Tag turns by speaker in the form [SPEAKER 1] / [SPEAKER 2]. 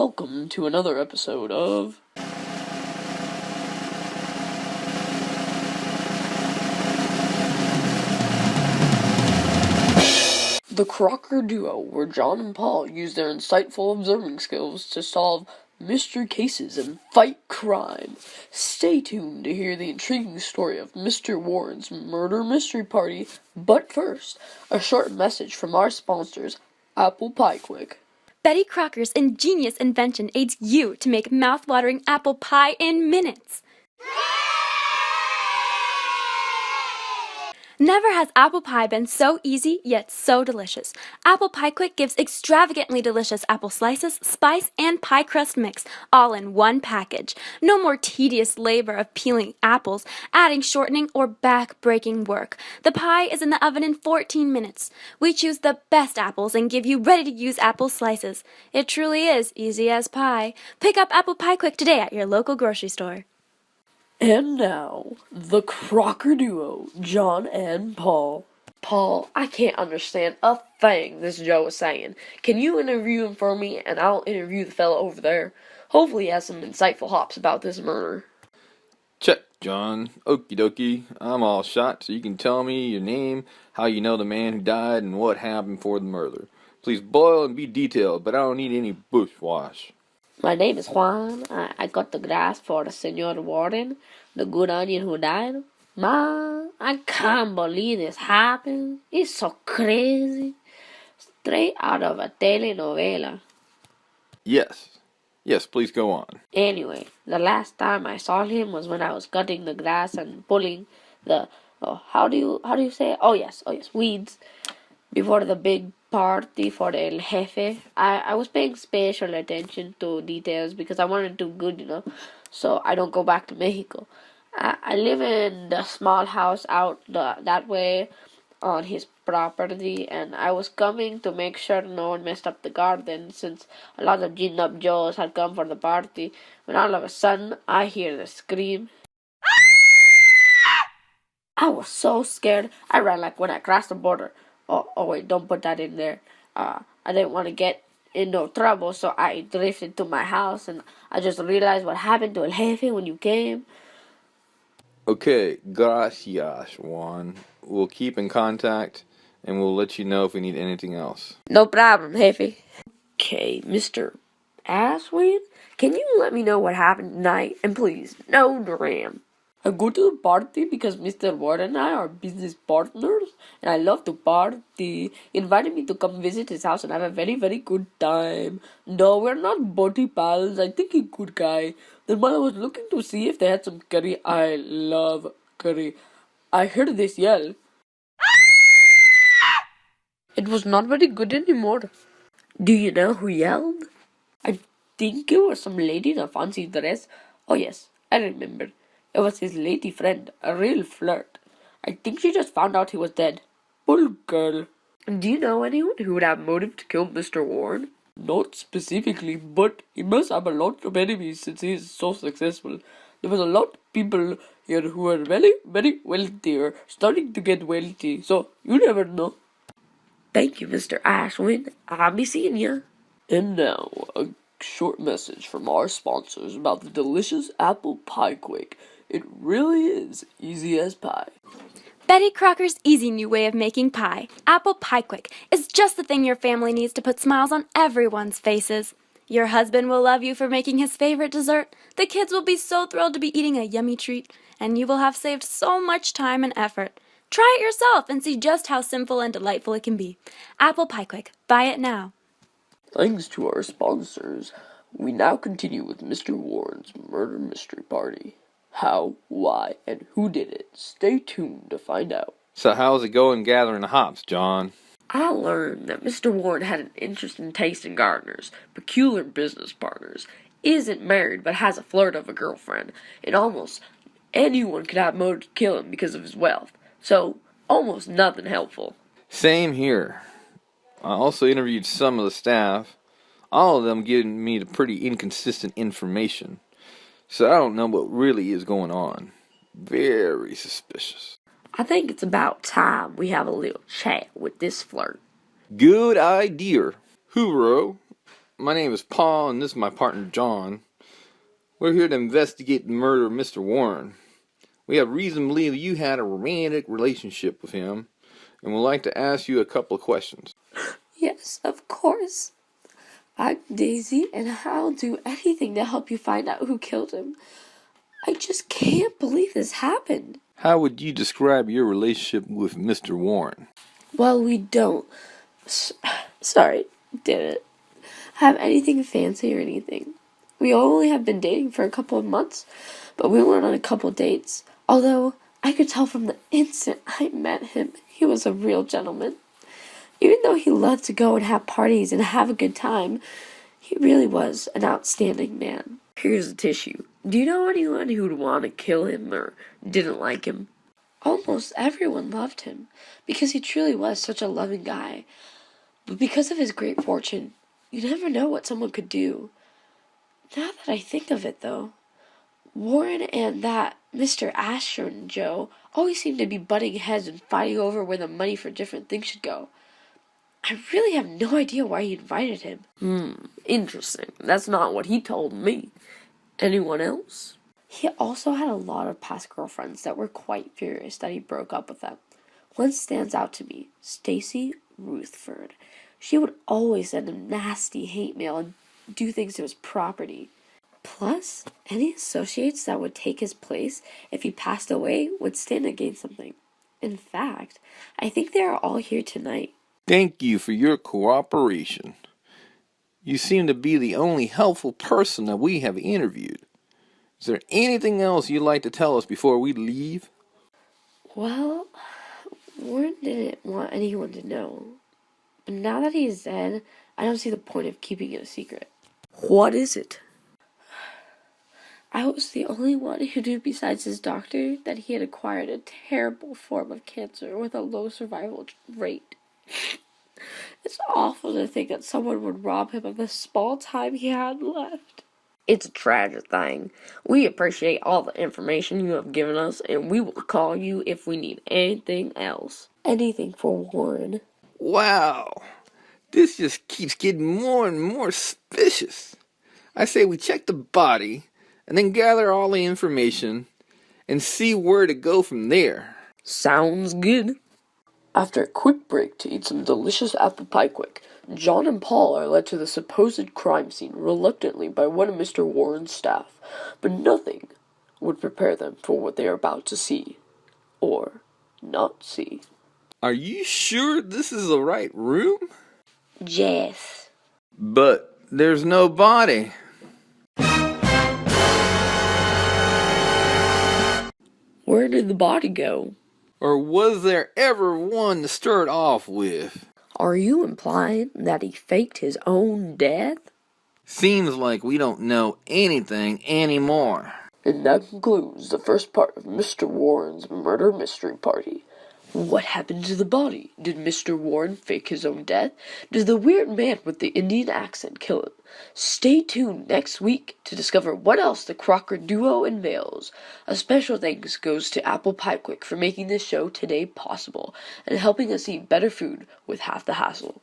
[SPEAKER 1] welcome to another episode of The Crocker Duo, where John and Paul use their insightful observing skills to solve mystery cases and fight crime. Stay tuned to hear the intriguing story of Mr. Warren's murder mystery party, but first, a short message from our sponsors, Apple Pie Quick.
[SPEAKER 2] Betty Crocker's ingenious invention aids you to make mouth-watering apple pie in minutes. Never has apple pie been so easy, yet so delicious. Apple Pie Quick gives extravagantly delicious apple slices, spice, and pie crust mix, all in one package. No more tedious labor of peeling apples, adding shortening, or back-breaking work. The pie is in the oven in 14 minutes. We choose the best apples and give you ready-to-use apple slices. It truly is easy as pie. Pick up Apple Pie Quick today at your local grocery store.
[SPEAKER 1] And now, the Crocker Duo, John and Paul. Paul, I can't understand a thing this Joe is saying. Can you interview him for me, and I'll interview the fella over there? Hopefully he has some insightful hops about this murder.
[SPEAKER 3] Check, John. Okie dokie. I'm all shot, so you can tell me your name, how you know the man who died, and what happened before the murder. Please boil and be detailed, but I don't need any bushwash.
[SPEAKER 4] My name is Juan. I cut the grass for the Senor Warden, the good onion who died. Ma, I can't believe this happened. It's so crazy. Straight out of a telenovela.
[SPEAKER 3] Yes, please go on.
[SPEAKER 4] Anyway, the last time I saw him was when I was cutting the grass and pulling the, how do you say it? Oh yes, weeds. Before the big party for the El Jefe, I was paying special attention to details because I wanted to do good, so I don't go back to Mexico. I live in the small house out that way on his property, and I was coming to make sure no one messed up the garden since a lot of ginned up Joes had come for the party, when all of a sudden I hear the scream. I was so scared, I ran like when I crossed the border. Oh wait, don't put that in there. I didn't want to get in no trouble, so I drifted to my house, and I just realized what happened to El Jefe when you came.
[SPEAKER 3] Okay, gracias, Juan. We'll keep in contact, and we'll let you know if we need anything else.
[SPEAKER 4] No problem, Jefe.
[SPEAKER 1] Okay, Mr. Ashwin, can you let me know what happened tonight? And please, no drama. I go to the party because Mr. Warren and I are business partners, and I love to party. He invited me to come visit his house and have a very, very good time. No, we're not buddy pals. I think he's a good guy. Then while I was looking to see if they had some curry, I love curry, I heard this yell. It was not very good anymore. Do you know who yelled? I think it was some lady in a fancy dress. Oh yes, I remember. It was his lady friend, a real flirt. I think she just found out he was dead. Poor girl. Do you know anyone who would have motive to kill Mr. Warren? Not specifically, but he must have a lot of enemies since he is so successful. There was a lot of people here who are very, very wealthy or starting to get wealthy, so you never know. Thank you, Mr. Ashwin. I'll be seeing you. And now, a short message from our sponsors about the delicious apple pie quick. It really is easy as pie.
[SPEAKER 2] Betty Crocker's easy new way of making pie, Apple Pie Quick, is just the thing your family needs to put smiles on everyone's faces. Your husband will love you for making his favorite dessert, the kids will be so thrilled to be eating a yummy treat, and you will have saved so much time and effort. Try it yourself and see just how simple and delightful it can be. Apple Pie Quick, buy it now.
[SPEAKER 1] Thanks to our sponsors, we now continue with Mr. Warren's murder mystery party. How, why, and who did it? Stay tuned to find out.
[SPEAKER 3] So how's it going gathering the hops, John?
[SPEAKER 1] I learned that Mr. Warren had an interesting taste in gardeners, peculiar business partners, isn't married but has a flirt of a girlfriend, and almost anyone could have motive to kill him because of his wealth. So, almost nothing helpful.
[SPEAKER 3] Same here. I also interviewed some of the staff, all of them giving me the pretty inconsistent information. So I don't know what really is going on. Very suspicious.
[SPEAKER 1] I think it's about time we have a little chat with this flirt.
[SPEAKER 3] Good idea. Hoorah. My name is Paul, and this is my partner, John. We're here to investigate the murder of Mr. Warren. We have reason to believe you had a romantic relationship with him, and would like to ask you a couple of questions.
[SPEAKER 4] Yes, of course. I'm Daisy, and I'll do anything to help you find out who killed him. I just can't believe this happened.
[SPEAKER 3] How would you describe your relationship with Mr. Warren?
[SPEAKER 4] Well, we don't. Didn't have anything fancy or anything. We only have been dating for a couple of months, but we went on a couple dates. Although, I could tell from the instant I met him, he was a real gentleman. Even though he loved to go and have parties and have a good time, he really was an outstanding man.
[SPEAKER 1] Here's a tissue. Do you know anyone who'd want to kill him or didn't like him?
[SPEAKER 4] Almost everyone loved him, because he truly was such a loving guy. But because of his great fortune, you never know what someone could do. Now that I think of it, though, Warren and that Mr. Asher and Joe always seem to be butting heads and fighting over where the money for different things should go. I really have no idea why he invited him.
[SPEAKER 1] Interesting. That's not what he told me. Anyone else?
[SPEAKER 4] He also had a lot of past girlfriends that were quite furious that he broke up with them. One stands out to me, Stacy Ruthford. She would always send him nasty hate mail and do things to his property. Plus, any associates that would take his place if he passed away would stand against something. In fact, I think they are all here tonight.
[SPEAKER 3] Thank you for your cooperation. You seem to be the only helpful person that we have interviewed. Is there anything else you'd like to tell us before we leave?
[SPEAKER 4] Well, Warren didn't want anyone to know. But now that he's dead, I don't see the point of keeping it a secret.
[SPEAKER 1] What is it?
[SPEAKER 4] I was the only one who knew besides his doctor that he had acquired a terrible form of cancer with a low survival rate. It's awful to think that someone would rob him of the small time he had left.
[SPEAKER 1] It's a tragic thing. We appreciate all the information you have given us, and we will call you if we need anything else.
[SPEAKER 4] Anything for Warren.
[SPEAKER 3] Wow, this just keeps getting more and more suspicious. I say we check the body, and then gather all the information, and see where to go from there.
[SPEAKER 1] Sounds good.
[SPEAKER 4] After a quick break to eat some delicious apple pie quick, John and Paul are led to the supposed crime scene reluctantly by one of Mr. Warren's staff, but nothing would prepare them for what they are about to see, or not see.
[SPEAKER 3] Are you sure this is the right room?
[SPEAKER 4] Yes.
[SPEAKER 3] But there's no body.
[SPEAKER 1] Where did the body go?
[SPEAKER 3] Or was there ever one to start off with?
[SPEAKER 1] Are you implying that he faked his own death?
[SPEAKER 3] Seems like we don't know anything anymore.
[SPEAKER 4] And that concludes the first part of Mr. Warren's murder mystery party. What happened to the body? Did Mr. Warren fake his own death? Did the weird man with the Indian accent kill him? Stay tuned next week to discover what else the Crocker duo unveils. A special thanks goes to Apple Pie Quick for making this show today possible and helping us eat better food with half the hassle.